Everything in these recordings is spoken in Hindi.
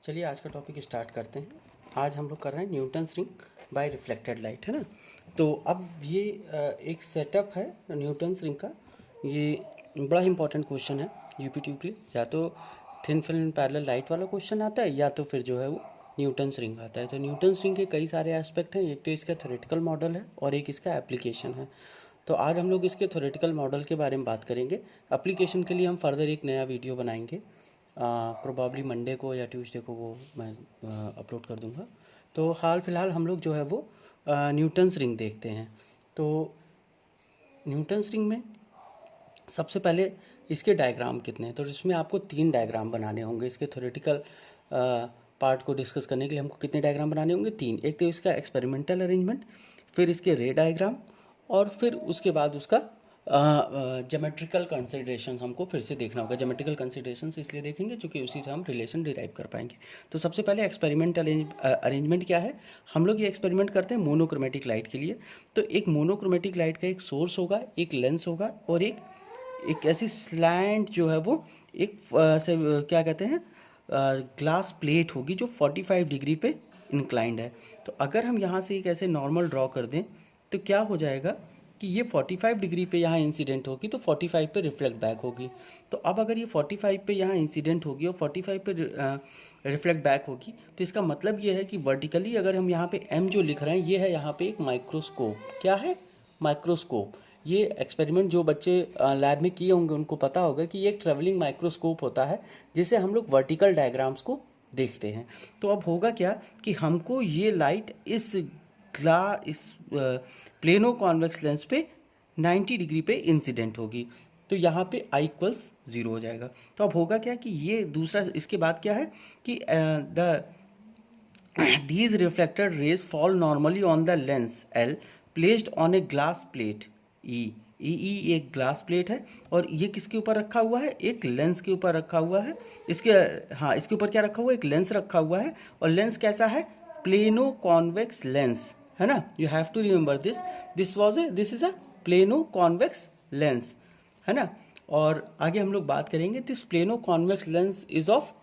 चलिए आज का टॉपिक स्टार्ट करते हैं। आज हम लोग कर रहे हैं Newton's ring by reflected light, है ना। तो अब ये एक सेटअप है न्यूटन्स रिंग का। ये बड़ा इंपॉर्टेंट क्वेश्चन है यूपीट्यूब के लिए। या तो थिन फिल्म पैरेलल लाइट वाला क्वेश्चन आता है या तो फिर जो है वो न्यूटन्स रिंग आता है। तो न्यूटन्स रिंग के कई सारे एस्पेक्ट हैं। एक तो इसका थ्योरेटिकल मॉडल है और एक इसका एप्लीकेशन है। तो आज हम लोग इसके थ्योरेटिकल मॉडल के बारे में बात करेंगे। एप्लीकेशन के लिए हम फर्दर एक नया वीडियो बनाएंगे, प्रोबेबली मंडे को या ट्यूसडे को वो मैं अपलोड कर दूंगा। तो हाल फिलहाल हम लोग जो है वो न्यूटन्स रिंग देखते हैं। तो न्यूटन्स रिंग में सबसे पहले इसके डायग्राम कितने हैं। तो इसमें आपको 3 डायग्राम बनाने होंगे। इसके थ्योरेटिकल पार्ट को डिस्कस करने के लिए हमको कितने डायग्राम बनाने होंगे? 3। एक तो इसका एक्सपेरिमेंटल अरेंजमेंट, फिर इसके रे डायग्राम, और फिर उसके बाद उसका ज्योमेट्रिकल कंसिडरेशंस हमको फिर से देखना होगा। ज्योमेट्रिकल कंसिडरेशंस इसलिए देखेंगे क्योंकि उसी से हम रिलेशन डिराइव कर पाएंगे। तो सबसे पहले एक्सपेरिमेंटल अरेंजमेंट क्या है। हम लोग ये एक्सपेरिमेंट करते हैं मोनोक्रोमेटिक लाइट के लिए। तो एक मोनोक्रोमेटिक लाइट का एक सोर्स होगा, एक लेंस होगा, और एक ऐसी स्लैंट जो है वो एक क्या कहते हैं ग्लास प्लेट होगी जो 45 डिग्री पे इंक्लाइंड है। तो अगर हम यहाँ से एक ऐसे नॉर्मल ड्रॉ कर दें तो क्या हो जाएगा कि ये 45 डिग्री पे यहाँ इंसिडेंट होगी तो 45 पे रिफ्लेक्ट बैक होगी। तो अब अगर ये 45 पे यहाँ इंसिडेंट होगी और 45 पे रिफ्लेक्ट बैक होगी तो इसका मतलब ये है कि वर्टिकली अगर हम यहाँ पे m जो लिख रहे हैं ये है यहाँ पे एक माइक्रोस्कोप। क्या है? माइक्रोस्कोप। ये एक्सपेरिमेंट जो बच्चे लैब में किए होंगे उनको पता होगा कि ये एक ट्रेवलिंग माइक्रोस्कोप होता है जिससे हम लोग वर्टिकल डायग्राम्स को देखते हैं। तो अब होगा क्या कि हमको ये लाइट इस प्लेनो कॉन्वेक्स लेंस पे 90 डिग्री पे इंसिडेंट होगी। तो यहाँ पे I इक्वल्स 0 हो जाएगा। तो अब होगा क्या कि ये दूसरा, इसके बाद क्या है कि these reflected rays fall normally on the lens L placed on a glass plate E। एक ग्लास प्लेट है और ये किसके ऊपर रखा हुआ है? एक लेंस के ऊपर रखा हुआ है। इसके ऊपर क्या रखा हुआ है? एक लेंस रखा हुआ है। और लेंस कैसा है? प्लेनो कॉन्वेक्स लेंस, है ना। You have to remember this is a plano convex lens, है ना। और आगे हम लोग बात करेंगे this plano convex lens is of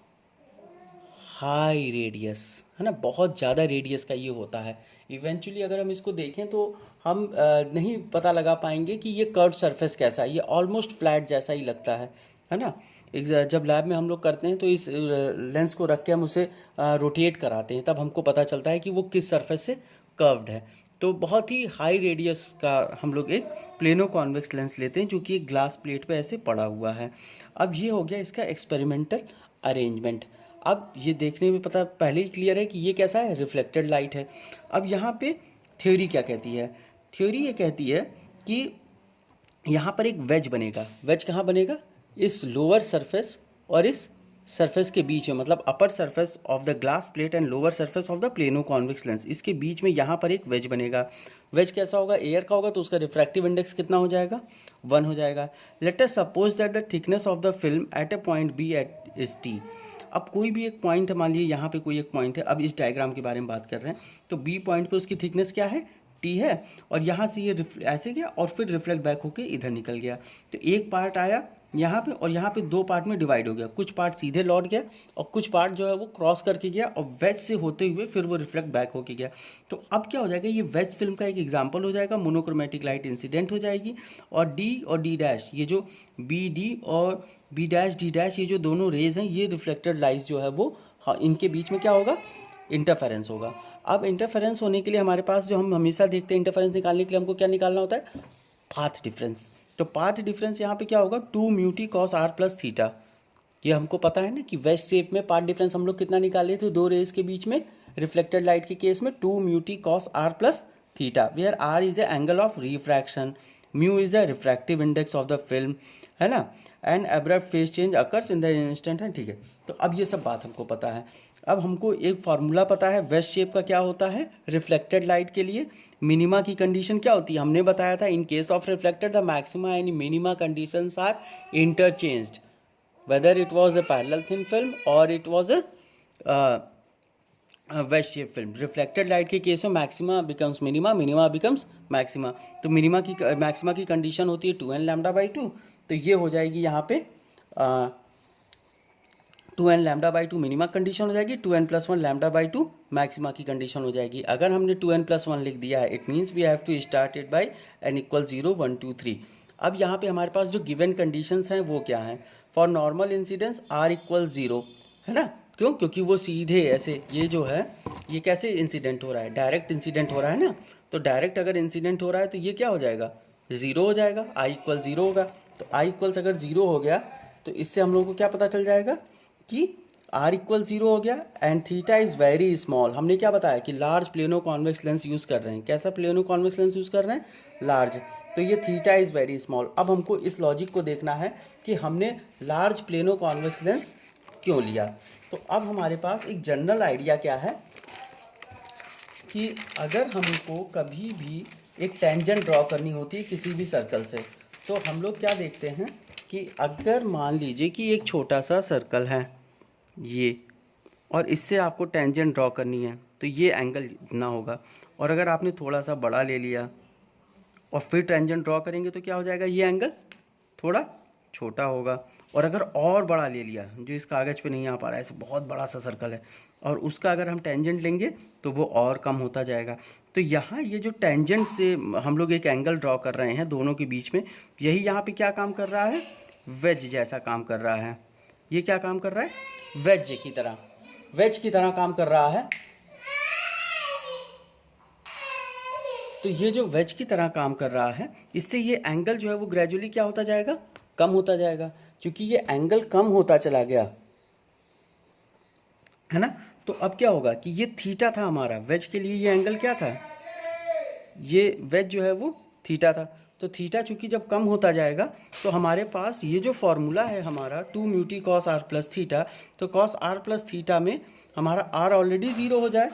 high radius, है ना। बहुत ज़्यादा रेडियस का ये होता है। इवेंचुअली अगर हम इसको देखें तो हम नहीं पता लगा पाएंगे कि ये कर्व सरफेस कैसा है। ये ऑलमोस्ट फ्लैट जैसा ही लगता है ना। जब लैब में हम लोग करते हैं तो इस लेंस को रख के हम उसे रोटेट कराते हैं, तब हमको पता चलता है कि वो किस सरफेस से कर्व्ड है। तो बहुत ही हाई रेडियस का हम लोग एक प्लेनो कॉन्वेक्स लेंस लेते हैं जो कि एक ग्लास प्लेट पे ऐसे पड़ा हुआ है। अब ये हो गया इसका एक्सपेरिमेंटल अरेंजमेंट। अब ये देखने में पता पहले ही क्लियर है कि ये कैसा है? रिफ्लेक्टेड लाइट है। अब यहाँ पे थ्योरी क्या कहती है? थ्योरी ये कहती है कि यहाँ पर एक वेज बनेगा। वेज कहाँ बनेगा? इस लोअर सरफेस और इस सरफेस के बीच में, मतलब upper surface of the glass plate and lower surface of the plano convex lens, इसके बीच में यहाँ पर एक वेज बनेगा। वेज कैसा होगा? एयर का होगा तो उसका रिफ्रैक्टिव इंडेक्स कितना हो जाएगा? 1 हो जाएगा। Let us suppose that the thickness of the film at a point B at is t. अब कोई भी एक पॉइंट है, मान लीजिए यहाँ पे कोई एक पॉइंट है। अब इस डायग्राम के बारे में बात कर रहे हैं तो बी पॉइंट पे उसकी थिकनेस क्या है? टी है। और यहाँ से ये ऐसे गया और फिर रिफ्लेक्ट बैक होके इधर निकल गया। तो एक पार्ट आया यहाँ पे और यहाँ पे 2 पार्ट में डिवाइड हो गया। कुछ पार्ट सीधे लौट गया और कुछ पार्ट जो है वो क्रॉस करके गया और वेज से होते हुए फिर वो रिफ्लेक्ट बैक होके गया। तो अब क्या हो जाएगा? ये वेज फिल्म का एक एग्जाम्पल हो जाएगा। मोनोक्रोमेटिक लाइट इंसिडेंट हो जाएगी और डी और डी डैश, ये जो बी डी और बी डैश डी डैश, ये जो दोनों रेज हैं ये रिफ्लेक्टेड लाइट जो है वो, हाँ, इनके बीच में क्या होगा? इंटरफेरेंस होगा। अब इंटरफेरेंस होने के लिए हमारे पास जो हम हमेशा देखते हैं, इंटरफेरेंस निकालने के लिए हमको क्या निकालना होता है? Path difference. तो पाथ डिफरेंस यहाँ पे क्या होगा? 2 mu t cos r plus theta. ये हमको पता है ना कि वेज शेप में पाथ डिफरेंस हम लोग कितना निकाले थे? 2 रेज के बीच में रिफ्लेक्टेड लाइट के केस में 2 mu t cos r plus theta, where r is a angle of refraction, mu is the refractive index of the film, है ना, and abrupt phase change occurs in the instant, है। ठीक है, तो अब ये सब बात हमको पता है। अब हमको एक फार्मूला पता है वेज शेप का क्या होता है रिफ्लेक्टेड लाइट के लिए। मिनिमा की कंडीशन क्या होती है? हमने बताया था in case of reflected the maxima and minima conditions are interchanged whether it was a parallel thin film or it was a wedge shape film. Reflected light के केस में maxima becomes minima, minima becomes maxima. तो मिनिमा की मैक्सिमा की कंडीशन होती है 2n लैम्डा बाई 2। तो ये हो जाएगी यहाँ पे 2n lambda by two minima condition हो जाएगी, 2n plus one lambda by two maxima की कंडीशन हो जाएगी। अगर हमने 2n प्लस वन लिख दिया है, it means we have to start it by n equal 0 1 2 3। अब यहाँ पे हमारे पास जो गिवन कंडीशंस हैं वो क्या हैं? For normal incidence r equal 0, है ना? क्यों? क्योंकि वो सीधे ऐसे, ये जो है ये कैसे इंसिडेंट हो रहा है? डायरेक्ट इंसिडेंट हो रहा है ना। तो डायरेक्ट अगर इंसिडेंट हो रहा है तो ये क्या हो जाएगा? 0 हो जाएगा, i इक्वल 0 होगा। तो i इक्वल्स अगर 0 हो गया तो इससे हम लोगों को क्या पता चल जाएगा कि r इक्वल 0 हो गया and theta is very small. हमने क्या बताया कि large plano convex lens use कर रहे हैं। कैसा प्लेनो कॉन्वेक्स लेंस यूज़ कर रहे हैं? लार्ज। तो ये थीटा इज़ वेरी स्मॉल। अब हमको इस लॉजिक को देखना है कि हमने लार्ज प्लेनो कॉन्वेक्स लेंस क्यों लिया। तो अब हमारे पास एक जनरल आइडिया क्या है कि अगर हमको कभी भी एक टेंजेंट ड्रॉ करनी होती है किसी भी सर्कल से, तो हम लोग क्या देखते हैं कि अगर मान लीजिए कि एक छोटा सा सर्कल है ये, और इससे आपको टेंजेंट ड्रॉ करनी है, तो ये एंगल इतना होगा। और अगर आपने थोड़ा सा बड़ा ले लिया और फिर टेंजेंट ड्रॉ करेंगे तो क्या हो जाएगा? ये एंगल थोड़ा छोटा होगा। और अगर और बड़ा ले लिया, जो इस कागज़ पे नहीं आ पा रहा है, ऐसे बहुत बड़ा सा सर्कल है, और उसका अगर हम टेंजेंट लेंगे तो वो और कम होता जाएगा। तो यहाँ ये जो टेंजेंट से हम लोग एक एंगल ड्रॉ कर रहे हैं दोनों के बीच में, यही यहाँ पे क्या काम कर रहा है? वेज जैसा काम कर रहा है। ये क्या काम कर रहा है? वेज की तरह, वेज की तरह काम कर रहा है। तो ये जो वेज की तरह काम कर रहा है, इससे ये एंगल जो है वो ग्रेजुअली क्या होता जाएगा? कम होता जाएगा। क्योंकि ये एंगल कम होता चला गया, है ना। तो अब क्या होगा कि ये थीटा था हमारा, वेज के लिए ये एंगल क्या था? ये वेज जो है वो थीटा था। तो थीटा चूंकि जब कम होता जाएगा तो हमारे पास ये जो फॉर्मूला है हमारा 2 mu t cos r plus theta, तो कॉस आर प्लस थीटा में हमारा आर ऑलरेडी 0 हो जाए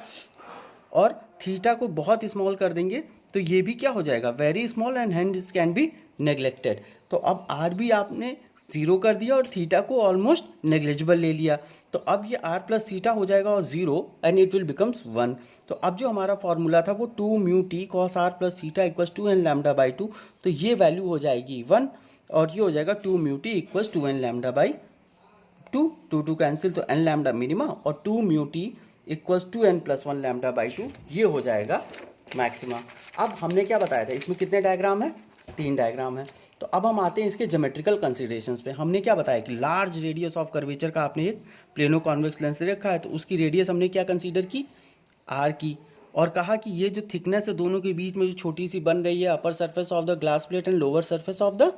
और थीटा को बहुत स्मॉल कर देंगे तो ये भी क्या हो जाएगा? Very small and hence can be neglected. तो अब आर भी आपने 0 कर दिया और थीटा को ऑलमोस्ट नेग्लिजिबल ले लिया। तो अब ये r प्लस थीटा हो जाएगा और 0 एंड इट विल बिकम्स 1। तो अब जो हमारा फॉर्मूला था वो 2 mu t cos r plus theta equals 2n lambda by 2, तो ये वैल्यू हो जाएगी 1 और ये हो जाएगा 2 mu t equals 2n lambda by 2, 2 2 cancel, तो n लैम्डा मिनिमा और 2 mu t equals 2n plus 1 lambda by 2, ये हो जाएगा मैक्सिमा। अब हमने क्या बताया था? इसमें कितने डायग्राम है? 3 डायग्राम है। तो अब हम आते हैं इसके ज्योमेट्रिकल कंसीडरेशंस पे। हमने क्या बताया कि लार्ज रेडियस ऑफ कर्वेचर का आपने एक प्लेनो कॉन्वेक्स लेंस ले रखा है, तो उसकी रेडियस हमने क्या कंसीडर की? आर की। और कहा कि ये जो थिकनेस है दोनों के बीच में जो छोटी सी बन रही है upper surface of the glass plate and lower surface of the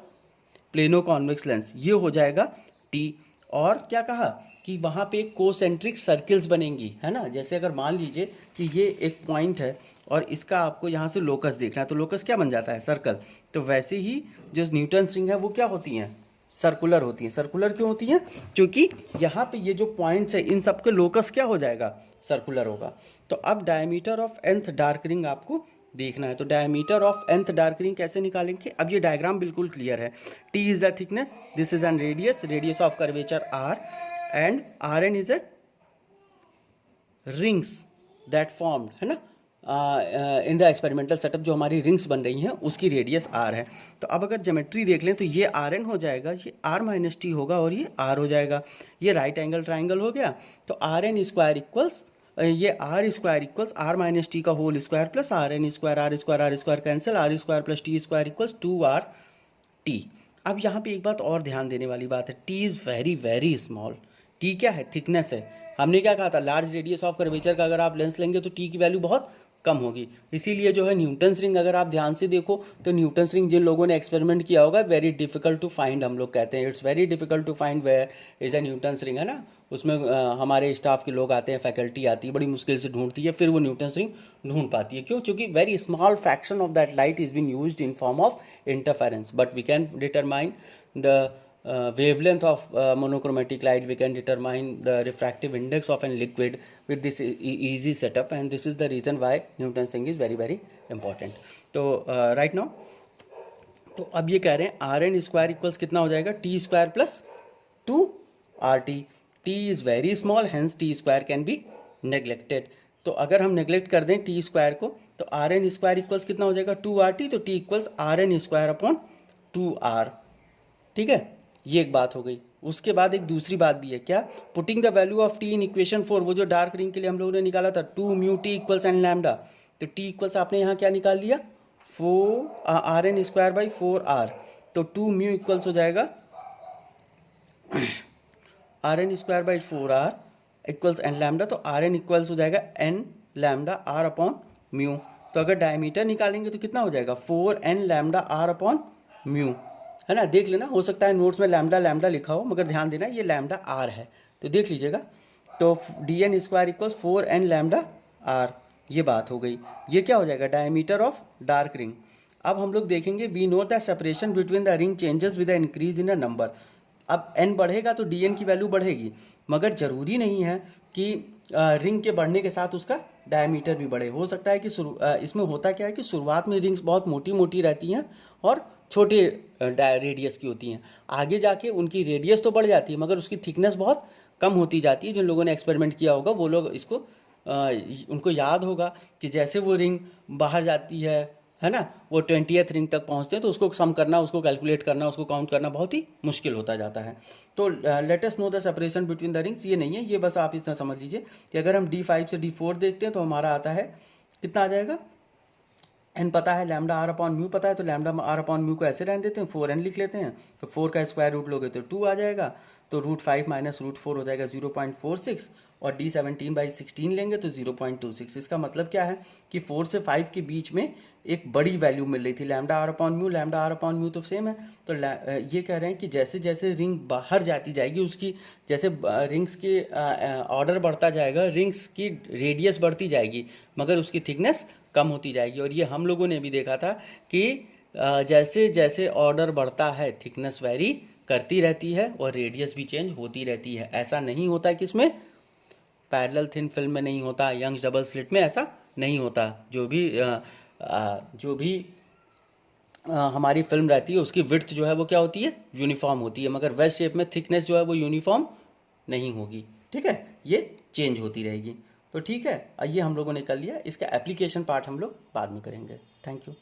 plano convex lens, ये हो जाएगा टी। और क्या कहा कि वहाँ पे कोसेंट्रिक सर्किल्स बनेंगी, है ना। जैसे अगर मान लीजिए कि ये एक पॉइंट है और इसका आपको यहाँ से लोकस देखना है, तो लोकस क्या बन जाता है? सर्कल। तो वैसे ही जो न्यूटन रिंग है वो क्या होती हैं? सर्कुलर होती हैं। सर्कुलर क्यों होती हैं? क्योंकि यहाँ पे ये जो पॉइंट्स है इन सब के लोकस क्या हो जाएगा? सर्कुलर होगा। तो अब diameter of nth dark ring आपको देखना है, तो diameter of nth dark ring कैसे निकालेंगे? अब ये डायग्राम बिल्कुल क्लियर है। t is the thickness, this is an radius, radius of curvature r, and rn is a rings that formed, है ना, इन द एक्सपेरिमेंटल सेटअप, जो हमारी रिंग्स बन रही हैं उसकी रेडियस r है। तो अब अगर ज्योमेट्री देख लें तो ये rn हो जाएगा, ये r माइनस टी होगा और ये r हो जाएगा। ये राइट एंगल ट्राइंगल हो गया। तो rn स्क्वायर इक्वल्स ये r square equals r minus t का whole square plus rn square, r square cancel, r square plus t square equals 2r t। अब यहाँ पे एक बात और ध्यान देने वाली बात है, t is very very small. t क्या है? थिकनेस है। हमने क्या कहा था? लार्ज रेडियस ऑफ कर्वेचर का अगर आप लेंस लेंगे तो t की वैल्यू बहुत कम होगी। इसीलिए जो है न्यूटन्स रिंग, अगर आप ध्यान से देखो तो न्यूटन्स रिंग जिन लोगों ने एक्सपेरिमेंट किया होगा, वेरी डिफिकल्ट टू फाइंड, हम लोग कहते हैं it's very difficult to find where is a Newton's ring, है ना। उसमें हमारे स्टाफ के लोग आते हैं, फैकल्टी आती है, बड़ी मुश्किल से ढूंढती है, फिर वो न्यूटन्स रिंग ढूंढ पाती है। क्यों? क्योंकि very small fraction of that light is been used in form of interference, but we can determine the wavelength of monochromatic light, we can determine the refractive index of a liquid with this easy setup, and this is the reason why Newton's ring is very very important. तो right now तो अब ये कह रहे हैं आर एन स्क्वायर इक्वल्स कितना हो जाएगा? T square plus 2 r T. T is very small, hence T square can be neglected. तो अगर हम नेग्लेक्ट कर दें टी स्क्वायर को तो आर एन स्क्वायर इक्वल्स कितना हो जाएगा? 2 आर टी। तो t equals r n square upon 2 r. ठीक है, ये एक बात हो गई। उसके बाद एक दूसरी बात भी है, क्या? Putting the value of T in equation 4, वो जो डार्क रिंग के लिए हम लोगों ने निकाला था 2 mu t equals n lambda, तो टी इक्वल्स आपने यहाँ क्या निकाल लिया, 4 r n square by 4 r, तो 2 म्यू इक्वल्स हो जाएगा r n square by 4 r equals n lambda, तो आर एन इक्वल्स हो जाएगा n lambda r upon mu. तो अगर डायमीटर निकालेंगे तो कितना हो जाएगा, 4 n lambda r upon mu, है ना? देख लेना, हो सकता है नोट्स में लैम्डा लैम्डा लिखा हो, मगर ध्यान देना ये लैम्डा आर है, तो देख लीजिएगा। तो d n square equals 4 n lambda r, ये बात हो गई। ये क्या हो जाएगा, डायमीटर ऑफ डार्क रिंग। अब हम लोग देखेंगे, we know the separation between the ring changes with the increase in a number. अब n बढ़ेगा तो dn की वैल्यू बढ़ेगी, मगर ज़रूरी नहीं है कि रिंग के बढ़ने के साथ उसका डायमीटर भी बढ़े। हो सकता है कि इसमें होता क्या है कि शुरुआत में रिंग्स बहुत मोटी मोटी रहती हैं और छोटे रेडियस की होती हैं, आगे जाके उनकी रेडियस तो बढ़ जाती है मगर उसकी थिकनेस बहुत कम होती जाती है। जिन लोगों ने एक्सपेरिमेंट किया होगा वो लोग इसको उनको याद होगा कि जैसे वो रिंग बाहर जाती है ना, वो 20th रिंग तक पहुंचते हैं तो उसको सम करना, उसको कैलकुलेट करना, उसको काउंट करना बहुत ही मुश्किल होता जाता है। तो let us know the separation between the rings, ये नहीं है, ये बस आप इतना समझ लीजिए कि अगर हम D5 से D4 देखते हैं तो हमारा आता है, कितना आ जाएगा, n पता है, लैम्डा आर अपॉन म्यू पता है, तो लैम्डा आर अपॉन म्यू को ऐसे रहने देते हैं, 4n लिख लेते हैं, तो 4 का स्क्वायर रूट लोगे तो 2 आ जाएगा, तो √5 माइनस √4 हो जाएगा 0.46, और D17/16 लेंगे तो 0.26। इसका मतलब क्या है कि 4 से 5 के बीच में एक बड़ी वैल्यू मिल रही थी, lambda r upon mu, lambda r upon mu तो सेम है। तो ये कह रहे हैं कि जैसे जैसे रिंग बाहर जाती जाएगी, उसकी जैसे रिंग्स के ऑर्डर बढ़ता जाएगा, रिंग्स की रेडियस बढ़ती जाएगी मगर उसकी थिकनेस कम होती जाएगी। और ये हम लोगों ने भी देखा था कि जैसे जैसे ऑर्डर बढ़ता है थिकनेस वेरी करती रहती है और रेडियस भी चेंज होती रहती है। ऐसा नहीं होता है किसमें, पैरेलल थिन फिल्म में नहीं होता, यंग्स डबल स्लिट में ऐसा नहीं होता। जो भी हमारी फिल्म रहती है उसकी विड्थ जो है वो क्या होती है, यूनिफॉर्म होती है, मगर वेस्ट शेप में थिकनेस जो है वो यूनिफॉर्म नहीं होगी, ठीक है, ये चेंज होती रहेगी। तो ठीक है, ये हम लोगों ने कर लिया, इसका एप्लीकेशन पार्ट हम लोग बाद में करेंगे। Thank you.